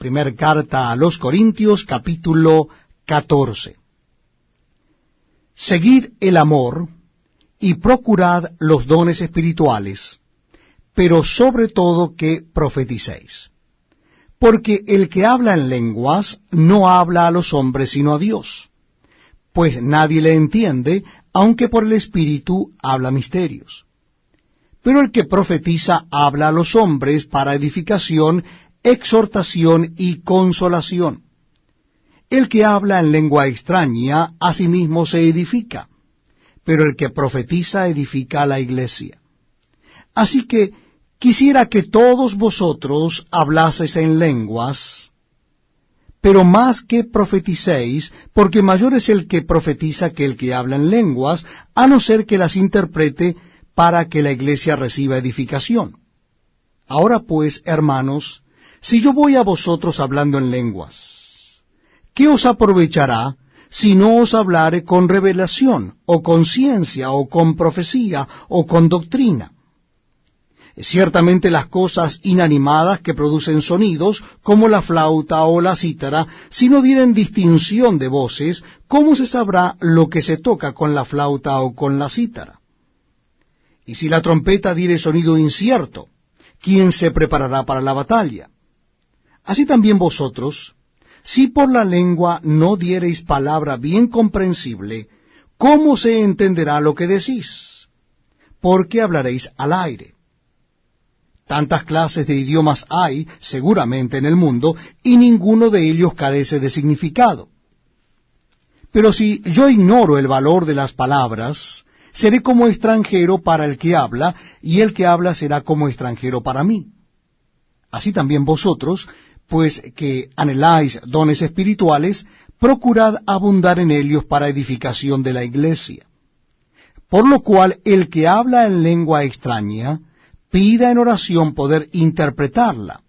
Primer carta a los Corintios, capítulo 14. Seguid el amor y procurad los dones espirituales, pero sobre todo que profeticéis. Porque el que habla en lenguas no habla a los hombres sino a Dios, pues nadie le entiende, aunque por el Espíritu habla misterios. Pero el que profetiza habla a los hombres para edificación, exhortación y consolación. El que habla en lengua extraña a sí mismo se edifica, pero el que profetiza edifica a la iglesia. Así que quisiera que todos vosotros hablaseis en lenguas, pero más que profeticéis, porque mayor es el que profetiza que el que habla en lenguas, a no ser que las interprete para que la iglesia reciba edificación. Ahora pues, hermanos, si yo voy a vosotros hablando en lenguas, ¿qué os aprovechará si no os hablare con revelación, o con ciencia, o con profecía, o con doctrina? Ciertamente las cosas inanimadas que producen sonidos, como la flauta o la cítara, si no dieren distinción de voces, ¿cómo se sabrá lo que se toca con la flauta o con la cítara? Y si la trompeta diere sonido incierto, ¿quién se preparará para la batalla? Así también vosotros, si por la lengua no diereis palabra bien comprensible, ¿cómo se entenderá lo que decís? Porque hablaréis al aire. Tantas clases de idiomas hay, seguramente, en el mundo, y ninguno de ellos carece de significado. Pero si yo ignoro el valor de las palabras, seré como extranjero para el que habla, y el que habla será como extranjero para mí. Así también vosotros, pues que anheláis dones espirituales, procurad abundar en ellos para edificación de la iglesia. Por lo cual el que habla en lengua extraña, pida en oración poder interpretarla.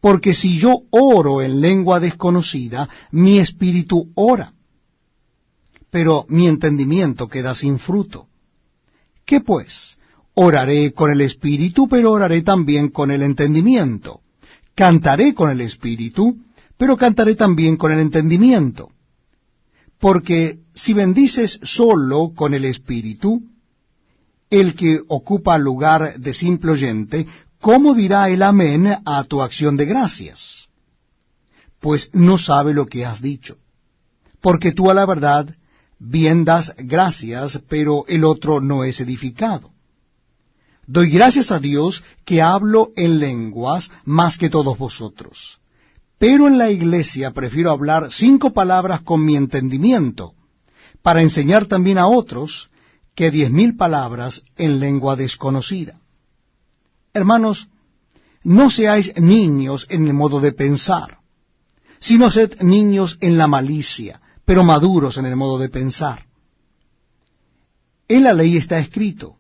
Porque si yo oro en lengua desconocida, mi espíritu ora, pero mi entendimiento queda sin fruto. ¿Qué pues? Oraré con el espíritu, pero oraré también con el entendimiento. Cantaré con el espíritu, pero cantaré también con el entendimiento. Porque si bendices solo con el espíritu, el que ocupa lugar de simple oyente, ¿cómo dirá el amén a tu acción de gracias? Pues no sabe lo que has dicho. Porque tú a la verdad bien das gracias, pero el otro no es edificado. Doy gracias a Dios que hablo en lenguas más que todos vosotros. Pero en la iglesia prefiero hablar 5 palabras con mi entendimiento, para enseñar también a otros, que 10.000 palabras en lengua desconocida. Hermanos, no seáis niños en el modo de pensar, sino sed niños en la malicia, pero maduros en el modo de pensar. En la ley está escrito: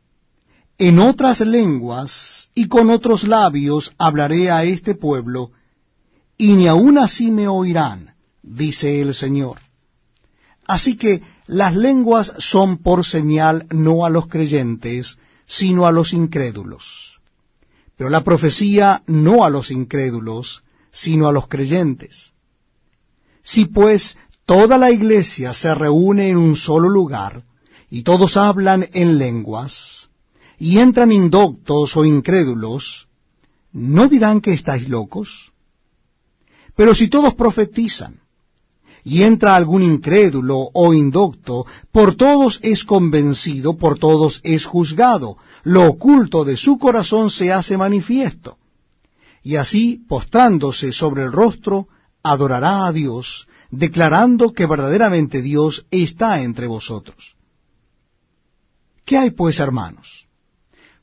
en otras lenguas y con otros labios hablaré a este pueblo, y ni aun así me oirán, dice el Señor. Así que las lenguas son por señal no a los creyentes, sino a los incrédulos. Pero la profecía no a los incrédulos, sino a los creyentes. Si pues toda la iglesia se reúne en un solo lugar, y todos hablan en lenguas, y entran indoctos o incrédulos, ¿no dirán que estáis locos? Pero si todos profetizan, y entra algún incrédulo o indocto, por todos es convencido, por todos es juzgado, lo oculto de su corazón se hace manifiesto. Y así, postrándose sobre el rostro, adorará a Dios, declarando que verdaderamente Dios está entre vosotros. ¿Qué hay pues, hermanos?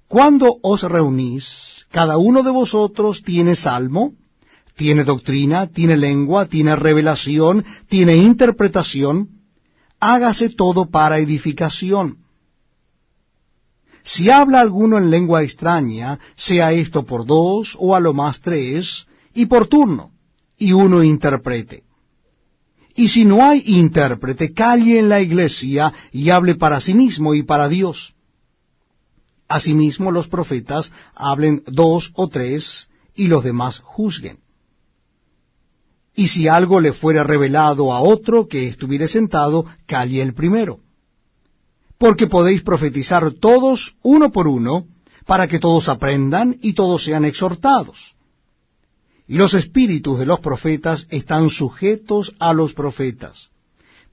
Cuando os reunís, cada uno de vosotros tiene salmo, tiene doctrina, tiene lengua, tiene revelación, tiene interpretación, hágase todo para edificación. Si habla alguno en lengua extraña, sea esto por 2 o a lo más 3, y por turno, y uno interprete. Y si no hay intérprete, calle en la iglesia y hable para sí mismo y para Dios. Asimismo los profetas hablen 2 o 3, y los demás juzguen. y si algo le fuera revelado a otro que estuviere sentado, calle el primero. Porque podéis profetizar todos uno por uno, para que todos aprendan y todos sean exhortados. Y los espíritus de los profetas están sujetos a los profetas,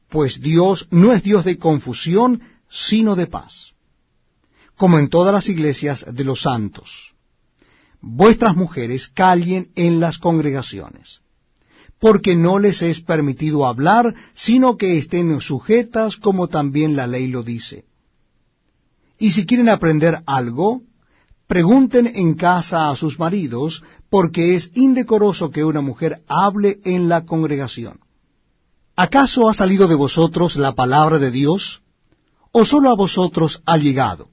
pues Dios no es Dios de confusión, sino de paz. Como en todas las iglesias de los santos, vuestras mujeres callen en las congregaciones, porque no les es permitido hablar, sino que estén sujetas como también la ley lo dice. Y si quieren aprender algo, pregunten en casa a sus maridos, porque es indecoroso que una mujer hable en la congregación. ¿Acaso ha salido de vosotros la palabra de Dios, o sólo a vosotros ha llegado?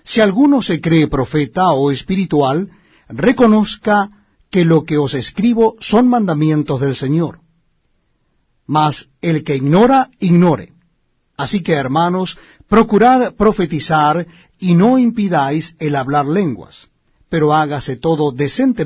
Si alguno se cree profeta o espiritual, reconozca que lo que os escribo son mandamientos del Señor. Mas el que ignora, ignore. Así que, hermanos, procurad profetizar y no impidáis el hablar lenguas, pero hágase todo decentemente